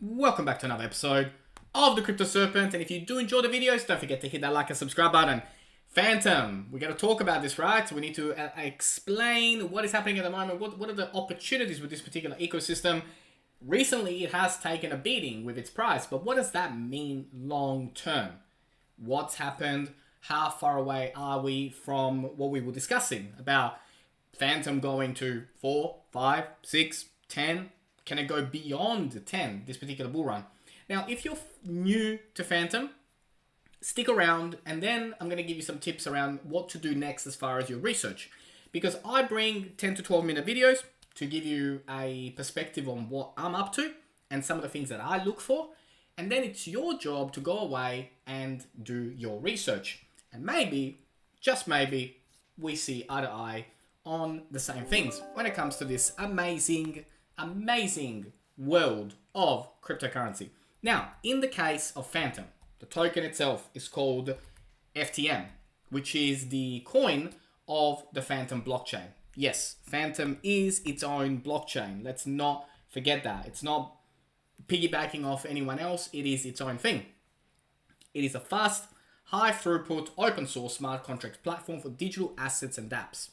Welcome back to another episode of the Crypto Serpent. And if you do enjoy the videos, don't forget to hit that like and subscribe button. Fantom, we're going to talk about this, right? So we need to explain what is happening at the moment. What are the opportunities with this particular ecosystem? Recently, it has taken a beating with its price, but what does that mean long term? What's happened? How far away are we from what we were discussing about Fantom going to 4, 5, 6, 10? Can it go beyond 10, this particular bull run? Now, if you're new to Fantom, stick around, and then I'm going to give you some tips around what to do next as far as your research. Because I bring 10 to 12 minute videos to give you a perspective on what I'm up to and some of the things that I look for. And then it's your job to go away and do your research. And maybe, just maybe, we see eye to eye on the same things when it comes to this amazing world of cryptocurrency. Now, in the case of Fantom, the token itself is called FTM, which is the coin of the Fantom blockchain. Yes, Fantom is its own blockchain. Let's not forget that. It's not piggybacking off anyone else. It is its own thing. It is a fast, high throughput, open source smart contract platform for digital assets and dApps.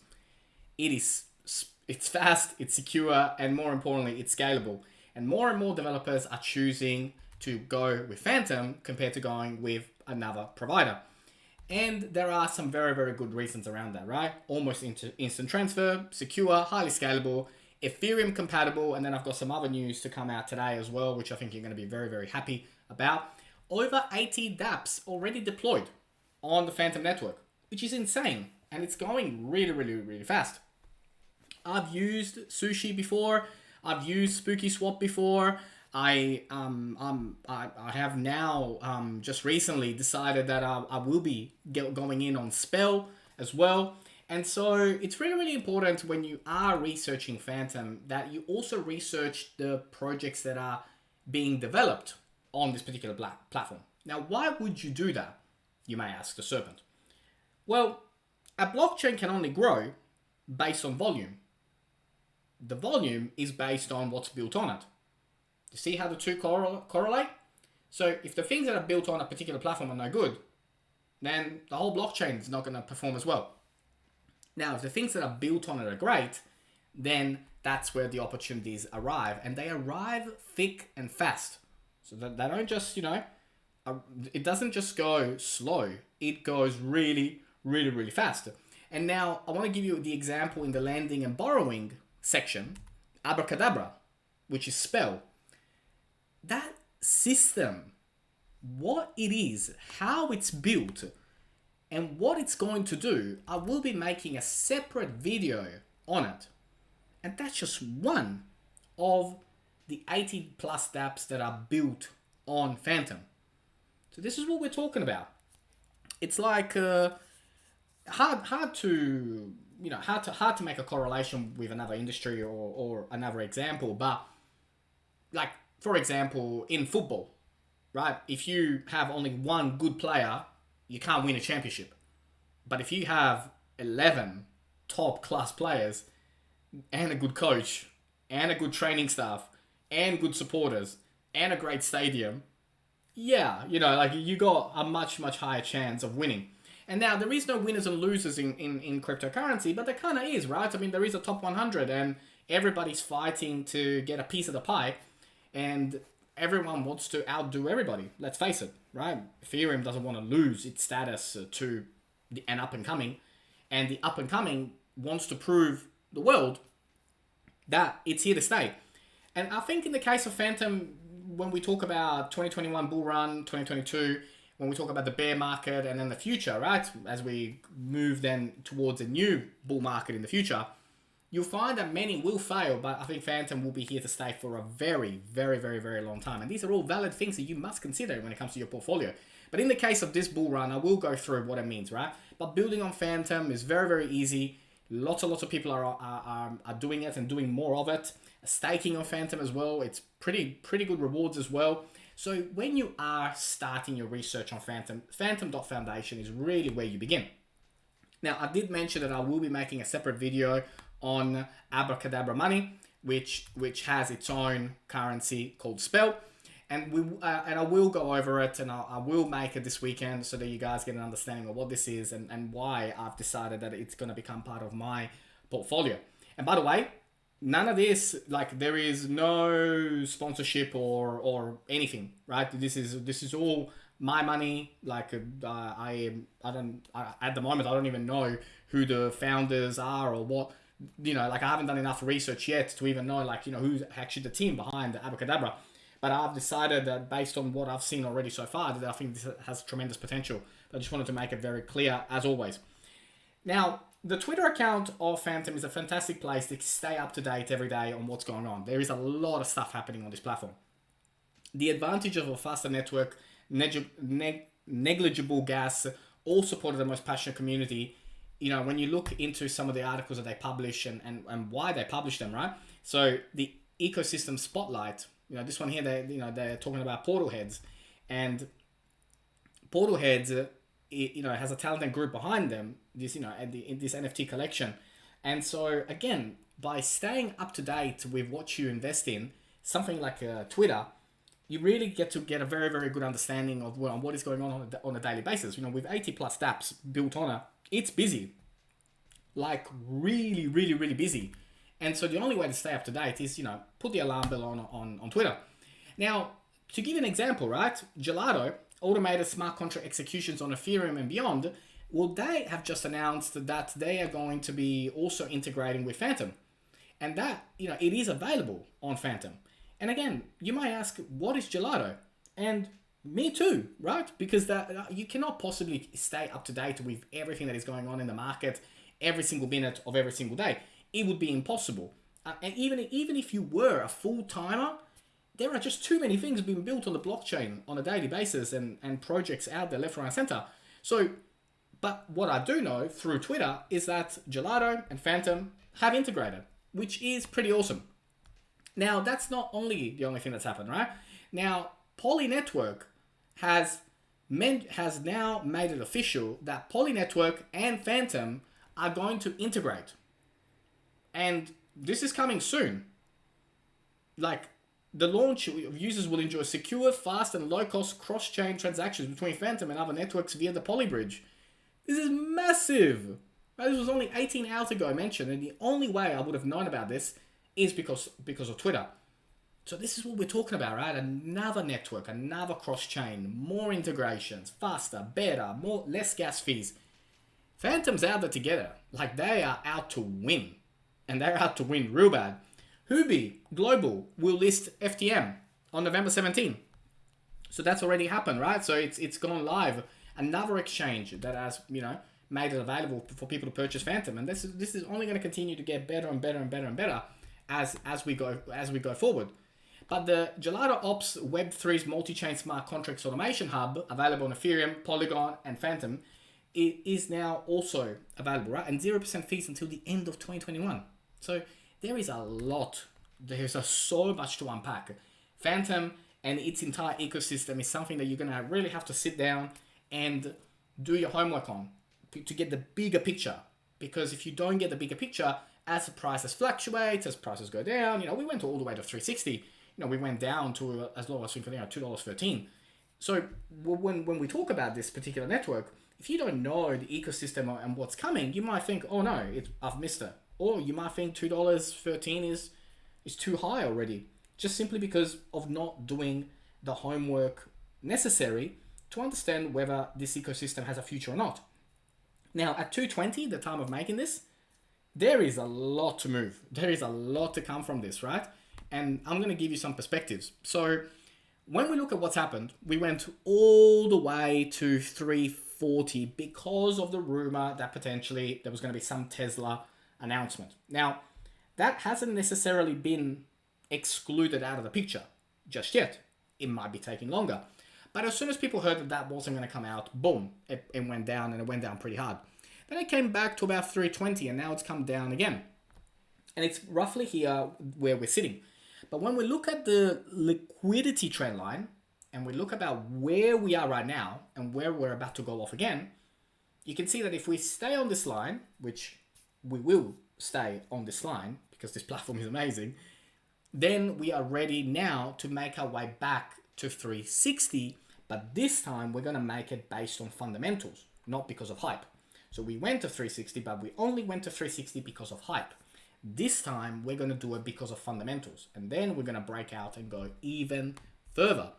It's fast, it's secure, and more importantly, it's scalable. And more developers are choosing to go with Fantom compared to going with another provider. And there are some very good reasons around that, right? Almost instant transfer, secure, highly scalable, Ethereum compatible, and then I've got some other news to come out today as well, which I think you're going to be very happy about. Over 80 dApps already deployed on the Fantom network, which is insane. And it's going really fast. I've used Sushi before. I've used Spooky Swap before. I have now just recently decided that I will be going in on Spell as well. And so it's really important when you are researching Fantom that you also research the projects that are being developed on this particular platform. Now, why would you do that? You may ask the Serpent. Well, a blockchain can only grow based on volume. The volume is based on what's built on it. You see how the two correlate? So if the things that are built on a particular platform are no good, then the whole blockchain is not going to perform as well. Now, if the things that are built on it are great, then that's where the opportunities arrive. And they arrive thick and fast. So that they don't just, it doesn't just go slow. It goes really fast. And now I want to give you the example in the lending and borrowing section, Abracadabra, which is Spell. That system, what it is, how it's built, and what it's going to do, I will be making a separate video on it. And that's just one of the 80 plus dApps that are built on Fantom. So this is what we're talking about. It's like hard to make a correlation with another industry or another example, but like, for example, in football, right? If you have only one good player, you can't win a championship. But if you have 11 top class players and a good coach and a good training staff and good supporters and a great stadium, yeah, you got a much higher chance of winning. And now there is no winners and losers in cryptocurrency, but there kind of is, right? I mean, there is a top 100 and everybody's fighting to get a piece of the pie and everyone wants to outdo everybody. Let's face it, right? Ethereum doesn't want to lose its status to an up and coming, and the up and coming wants to prove the world that it's here to stay. And I think in the case of Fantom, when we talk about 2021 bull run, 2022, when we talk about the bear market and then the future, right? As we move then towards a new bull market in the future, you'll find that many will fail, but I think Fantom will be here to stay for a very long time. And these are all valid things that you must consider when it comes to your portfolio. But in the case of this bull run, I will go through what it means, right? But building on Fantom is very easy. Lots of people are doing it and doing more of it. Staking on Fantom as well. It's pretty good rewards as well. So when you are starting your research on Fantom, Fantom.Foundation is really where you begin. Now, I did mention that I will be making a separate video on Abracadabra Money, which has its own currency called Spell. And I will go over it, and I will make it this weekend so that you guys get an understanding of what this is and why I've decided that it's going to become part of my portfolio. And by the way, none of this, like, there is no sponsorship or anything, right? This is all my money. Like, at the moment I don't even know who the founders are or what. Like, I haven't done enough research yet to even know, like, who's actually the team behind Abracadabra. But I've decided that based on what I've seen already so far, that I think this has tremendous potential. I just wanted to make it very clear, as always. Now, the Twitter account of Fantom is a fantastic place to stay up to date every day on what's going on. There is a lot of stuff happening on this platform. The advantage of a faster network, negligible gas, all support of the most passionate community. When you look into some of the articles that they publish and why they publish them, right? So the ecosystem spotlight, this one here, they're talking about portal heads, and portal heads, has a talented group behind them, this NFT collection. And so again, by staying up to date with what you invest in, something like Twitter, you really get a very, very good understanding of what is going on a daily basis. With 80 plus dApps built on it, it's busy, like really, really, really busy. And so the only way to stay up to date is, put the alarm bell on Twitter. Now, to give an example, right? Gelato, automated smart contract executions on Ethereum and beyond, well, they have just announced that they are going to be also integrating with Fantom. And that, it is available on Fantom. And again, you might ask, what is Gelato? And me too, right? Because you cannot possibly stay up to date with everything that is going on in the market every single minute of every single day. It would be impossible. And even if you were a full-timer, there are just too many things being built on the blockchain on a daily basis and projects out there left, right, and center. So, but what I do know through Twitter is that Gelato and Fantom have integrated, which is pretty awesome. Now, that's not only the only thing that's happened, right? Now, Poly Network has now made it official that Poly Network and Fantom are going to integrate. And this is coming soon. Like, the launch of users will enjoy secure, fast, and low-cost cross-chain transactions between Fantom and other networks via the Poly Bridge. This is massive. This was only 18 hours ago I mentioned, and the only way I would have known about this is because of Twitter. So this is what we're talking about, right? Another network, another cross-chain, more integrations, faster, better, less gas fees. Fantom's out there together. Like, they are out to win. And they're out to win real bad. Huobi Global will list FTM on November 17. So that's already happened, right? So it's gone live. Another exchange that has, made it available for people to purchase Fantom. And this is only going to continue to get better and better and better and better as we go forward. But the Gelato Ops Web3's multi-chain smart contracts automation hub, available on Ethereum, Polygon, and Fantom, it is now also available, right? And 0% fees until the end of 2021. So there is a lot. There's so much to unpack. Fantom and its entire ecosystem is something that you're going to really have to sit down and do your homework on to get the bigger picture. Because if you don't get the bigger picture, as the prices fluctuate, as prices go down, we went all the way to 360. We went down to as low as $2.13. So when we talk about this particular network, if you don't know the ecosystem and what's coming, you might think, oh no, I've missed it. Or you might think $2.13 is too high already, just simply because of not doing the homework necessary to understand whether this ecosystem has a future or not. Now, at 2:20, the time of making this, there is a lot to move. There is a lot to come from this, right? And I'm going to give you some perspectives. So when we look at what's happened, we went all the way to 340 because of the rumor that potentially there was going to be some Tesla announcement. Now, that hasn't necessarily been excluded out of the picture just yet. It might be taking longer. But as soon as people heard that wasn't going to come out, boom, it went down, and it went down pretty hard. Then it came back to about 320, and now it's come down again. And it's roughly here where we're sitting. But when we look at the liquidity trend line, and we look about where we are right now, and where we're about to go off again, you can see that if we stay on this line, which we will stay on this line, because this platform is amazing, then we are ready now to make our way back to 360, but this time we're going to make it based on fundamentals, not because of hype. So we went to 360, but we only went to 360 because of hype. This time we're going to do it because of fundamentals, and then we're going to break out and go even further.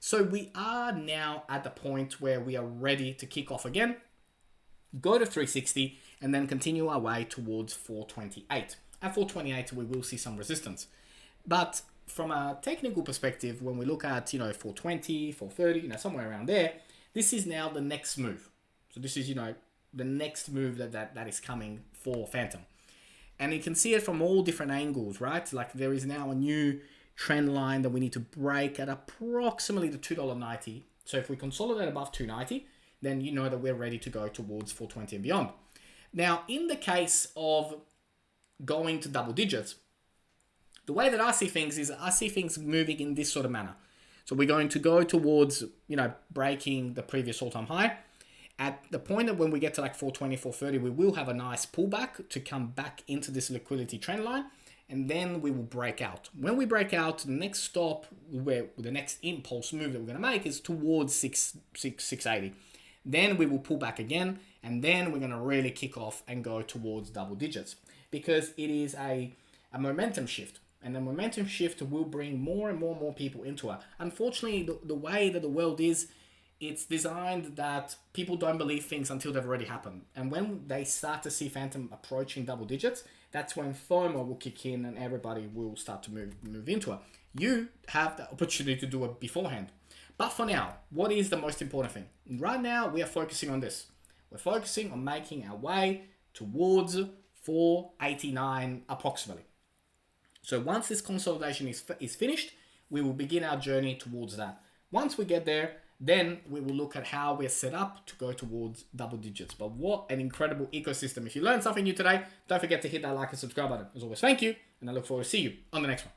So we are now at the point where we are ready to kick off again, go to 360, and then continue our way towards 428. At 428, we will see some resistance. But from a technical perspective, when we look at, 420, 430, somewhere around there, this is now the next move. So this is, the next move that is coming for Fantom. And you can see it from all different angles, right? Like there is now a new trend line that we need to break at approximately the $2.90. So if we consolidate above 290, then you know that we're ready to go towards 420 and beyond. Now, in the case of going to double digits, the way that I see things is I see things moving in this sort of manner. So we're going to go towards, breaking the previous all-time high. At the point that when we get to like 420, 430, we will have a nice pullback to come back into this liquidity trend line, and then we will break out. When we break out, the next stop, where the next impulse move that we're going to make is towards 680. Then we will pull back again, and then we're going to really kick off and go towards double digits, because it is a momentum shift. And the momentum shift will bring more and more people into it. Unfortunately, the way that the world is, it's designed that people don't believe things until they've already happened. And when they start to see Fantom approaching double digits, that's when FOMO will kick in and everybody will start to move into it. You have the opportunity to do it beforehand. But for now, what is the most important thing? Right now, we are focusing on this. We're focusing on making our way towards 489 approximately. So once this consolidation is finished, we will begin our journey towards that. Once we get there, then we will look at how we're set up to go towards double digits. But what an incredible ecosystem. If you learned something new today, don't forget to hit that like and subscribe button. As always, thank you, and I look forward to see you on the next one.